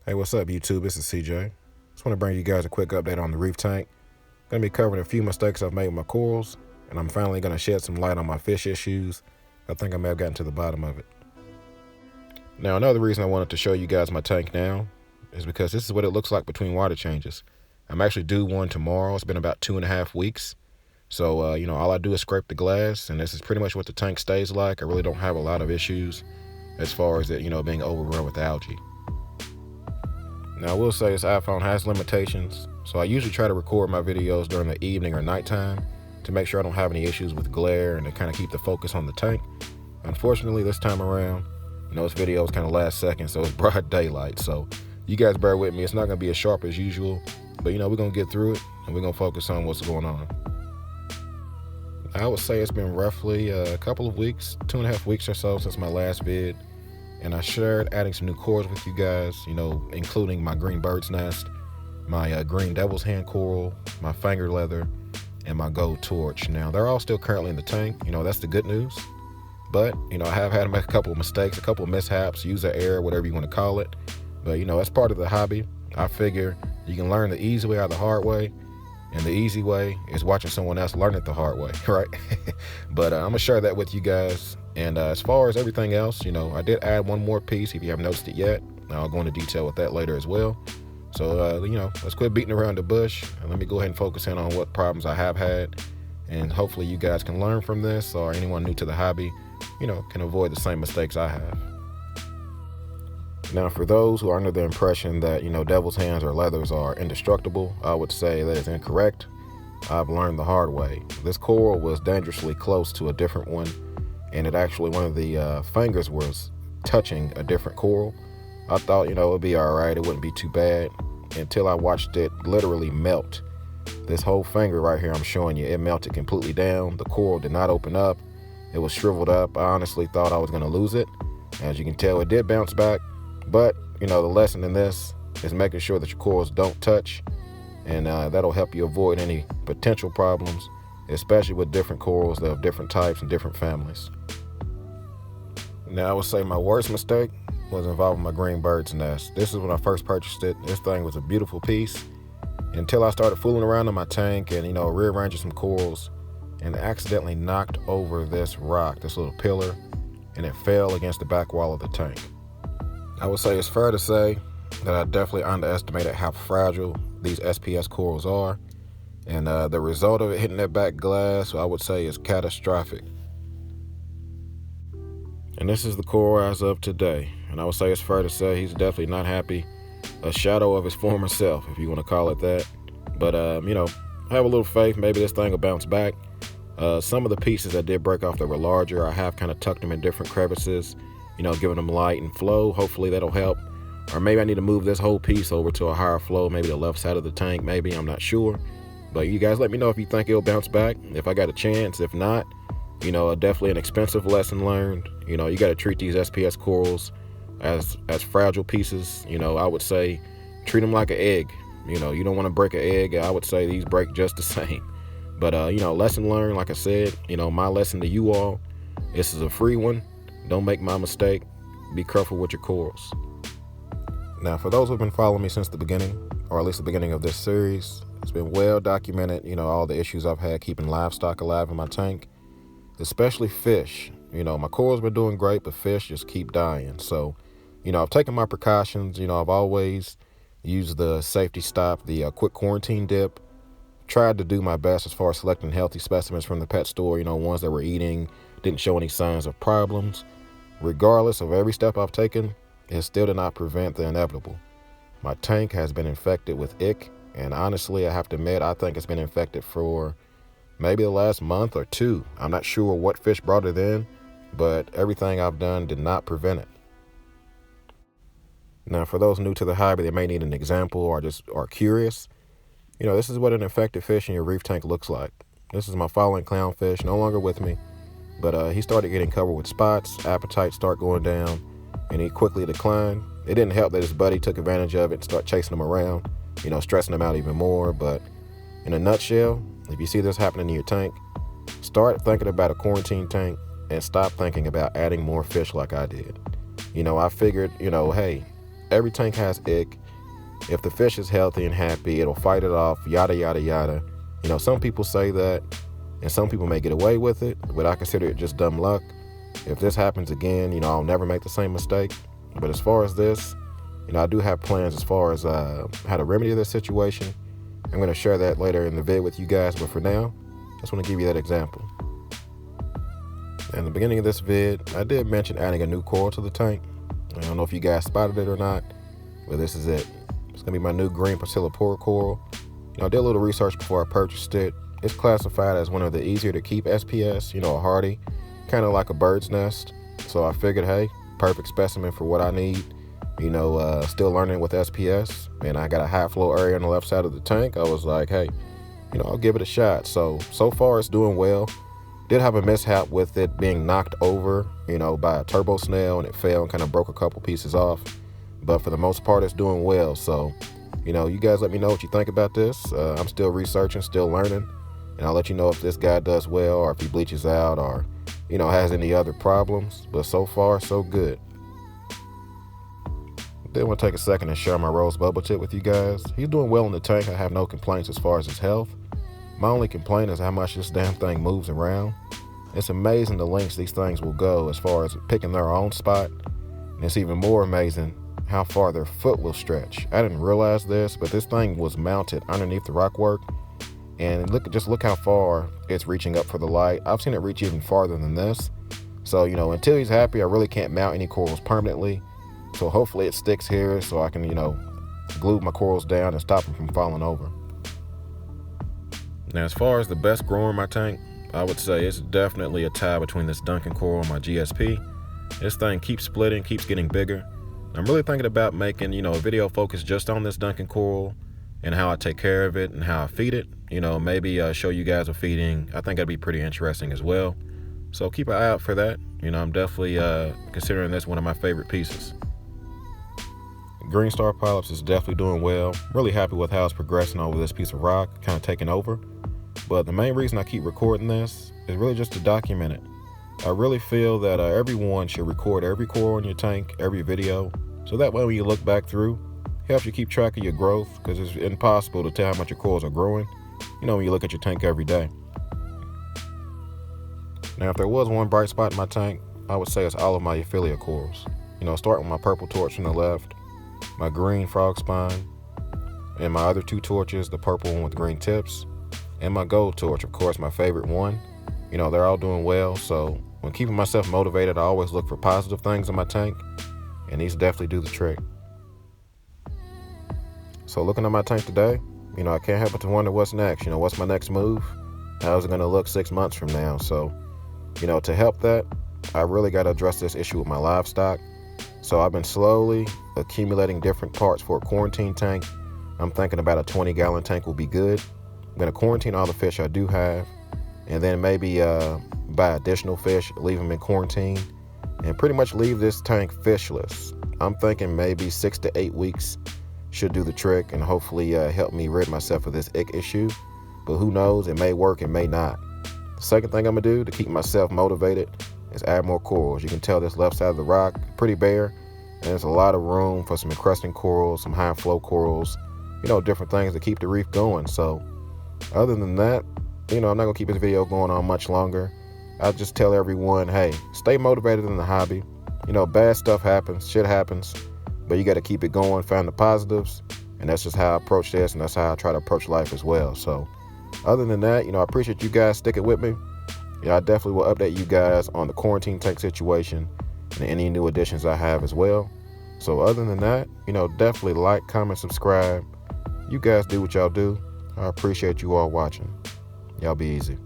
Hey, what's up, YouTube? This is CJ. Just want to bring you guys a quick update on the reef tank. Going to be covering a few mistakes I've made with my corals, and I'm finally going to shed some light on my fish issues. I think I may have gotten to the bottom of it. Now, another reason I wanted to show you guys my tank now is because this is what it looks like between water changes. I'm actually due one tomorrow. It's been about 2.5 weeks. So, all I do is scrape the glass, and this is pretty much what the tank stays like. I really don't have a lot of issues as far as it, being overrun with algae. Now, I will say this iPhone has limitations, so I usually try to record my videos during the evening or nighttime to make sure I don't have any issues with glare and to kind of keep the focus on the tank. Unfortunately, this time around, this video is kind of last second, so it's broad daylight. So you guys bear with me. It's not going to be as sharp as usual, but we're going to get through it and we're going to focus on what's going on. I would say it's been roughly a couple of weeks, 2.5 weeks or so since my last vid. And I shared adding some new corals with you guys, including my green bird's nest, my green devil's hand coral, my finger leather, and my gold torch. Now, they're all still currently in the tank. That's the good news. But, I have had to make a couple of mistakes, a couple of mishaps, user error, whatever you want to call it. But, that's part of the hobby. I figure you can learn the easy way or the hard way. And the easy way is watching someone else learn it the hard way, right? But I'm going to share that with you guys. And as far as everything else, I did add one more piece if you haven't noticed it yet. I'll go into detail with that later as well. So, let's quit beating around the bush and let me go ahead and focus in on what problems I have had. And hopefully you guys can learn from this, or anyone new to the hobby, can avoid the same mistakes I have. Now, for those who are under the impression that, devil's hands or leathers are indestructible, I would say that is incorrect. I've learned the hard way. This coral was dangerously close to a different one, and it actually, one of the fingers was touching a different coral. I thought, it'd be all right. It wouldn't be too bad until I watched it literally melt. This whole finger right here I'm showing you, it melted completely down. The coral did not open up. It was shriveled up. I honestly thought I was going to lose it. As you can tell, it did bounce back. But, the lesson in this is making sure that your corals don't touch, and that'll help you avoid any potential problems, especially with different corals that have different types and different families. Now, I would say my worst mistake was involving my green bird's nest. This is when I first purchased it. This thing was a beautiful piece until I started fooling around in my tank and, rearranging some corals, and accidentally knocked over this rock, this little pillar, and it fell against the back wall of the tank. I would say it's fair to say that I definitely underestimated how fragile these SPS corals are, and the result of it hitting that back glass, I would say, is catastrophic. And this is the coral as of today, and I would say it's fair to say he's definitely not happy, a shadow of his former self, if you want to call it that. But have a little faith, maybe this thing will bounce back. Some of the pieces that did break off that were larger, I have kind of tucked them in different crevices, giving them light and flow. Hopefully that'll help. Or maybe I need to move this whole piece over to a higher flow, maybe the left side of the tank, maybe, I'm not sure. But you guys let me know if you think it'll bounce back, if I got a chance. If not, definitely an expensive lesson learned. You got to treat these SPS corals as fragile pieces. I would say treat them like an egg. You don't want to break an egg. I would say these break just the same. But, lesson learned, like I said, my lesson to you all, this is a free one. Don't make my mistake. Be careful with your corals. Now, for those who have been following me since the beginning, or at least the beginning of this series, it's been well documented, all the issues I've had keeping livestock alive in my tank, especially fish. My corals been doing great, but fish just keep dying. So, I've taken my precautions. I've always used the safety stop, the quick quarantine dip. Tried to do my best as far as selecting healthy specimens from the pet store, ones that were eating, didn't show any signs of problems. Regardless of every step I've taken, it still did not prevent the inevitable. My tank has been infected with ick, and honestly, I have to admit, I think it's been infected for maybe the last month or two. I'm not sure what fish brought it in, but everything I've done did not prevent it. Now, for those new to the hobby, they may need an example or just are curious. This is what an infected fish in your reef tank looks like. This is my fallen clownfish, no longer with me, but he started getting covered with spots, appetite started going down, and he quickly declined. It didn't help that his buddy took advantage of it and started chasing him around, stressing him out even more. But in a nutshell, if you see this happening in your tank, start thinking about a quarantine tank and stop thinking about adding more fish like I did. I figured, hey, every tank has ick. If the fish is healthy and happy, it'll fight it off, yada, yada, yada. Some people say that, and some people may get away with it, but I consider it just dumb luck. If this happens again, I'll never make the same mistake. But as far as this, I do have plans as far as how to remedy this situation. I'm going to share that later in the vid with you guys, but for now, just want to give you that example. In the beginning of this vid, I did mention adding a new coral to the tank. I don't know if you guys spotted it or not, but this is it. It's going to be my new green Priscillipora coral. I did a little research before I purchased it. It's classified as one of the easier to keep SPS, a hardy, kind of like a bird's nest. So I figured, hey, perfect specimen for what I need. Still learning with SPS, and I got a high flow area on the left side of the tank. I was like, hey, I'll give it a shot. So far it's doing well. Did have a mishap with it being knocked over, by a turbo snail, and it fell and kind of broke a couple pieces off. But for the most part, it's doing well. So, you guys let me know what you think about this. I'm still researching, still learning, and I'll let you know if this guy does well or if he bleaches out or, has any other problems. But so far, so good. Then want to take a second and share my rose bubble tip with you guys. He's doing well in the tank. I have no complaints as far as his health. My only complaint is how much this damn thing moves around. It's amazing the lengths these things will go as far as picking their own spot. And it's even more amazing how far their foot will stretch. I didn't realize this, but this thing was mounted underneath the rockwork. And look how far it's reaching up for the light. I've seen it reach even farther than this. So, until he's happy, I really can't mount any corals permanently. So hopefully it sticks here so I can, glue my corals down and stop them from falling over. Now, as far as the best grower in my tank, I would say it's definitely a tie between this Duncan coral and my GSP. This thing keeps splitting, keeps getting bigger. I'm really thinking about making, a video focused just on this Duncan coral and how I take care of it and how I feed it. Maybe show you guys a feeding. I think that'd be pretty interesting as well. So keep an eye out for that. I'm definitely considering this one of my favorite pieces. Green Star Polyps is definitely doing well. Really happy with how it's progressing over this piece of rock, kind of taking over. But the main reason I keep recording this is really just to document it. I really feel that everyone should record every coral in your tank, every video, so that way when you look back through, it helps you keep track of your growth, because it's impossible to tell how much your corals are growing, when you look at your tank every day. Now, if there was one bright spot in my tank, I would say it's all of my Ophelia corals. Starting with my purple torch on the left, my green frog spine, and my other two torches, the purple one with green tips, and my gold torch, of course, my favorite one. They're all doing well, so when keeping myself motivated, I always look for positive things in my tank, and these definitely do the trick. So looking at my tank today, I can't help but to wonder what's next. What's my next move? How's it going to look 6 months from now? So, to help that, I really got to address this issue with my livestock. So I've been slowly accumulating different parts for a quarantine tank. I'm thinking about a 20-gallon tank will be good. I'm going to quarantine all the fish I do have, and then maybe buy additional fish, leave them in quarantine, and pretty much leave this tank fishless. I'm thinking maybe 6 to 8 weeks should do the trick and hopefully help me rid myself of this ick issue. But who knows, it may work, it may not. The second thing I'm going to do to keep myself motivated is add more corals. You can tell this left side of the rock pretty bare, and there's a lot of room for some encrusting corals, some high flow corals, different things to keep the reef going. So other than that, I'm not gonna keep this video going on much longer. I just tell everyone, hey, stay motivated in the hobby. Bad stuff happens, shit happens, but you got to keep it going, find the positives, and that's just how I approach this, and that's how I try to approach life as well. So other than that, I appreciate you guys sticking with me. I definitely will update you guys on the quarantine tank situation and any new additions I have as well. So other than that, definitely like, comment, subscribe. You guys do what y'all do. I appreciate you all watching. Y'all be easy.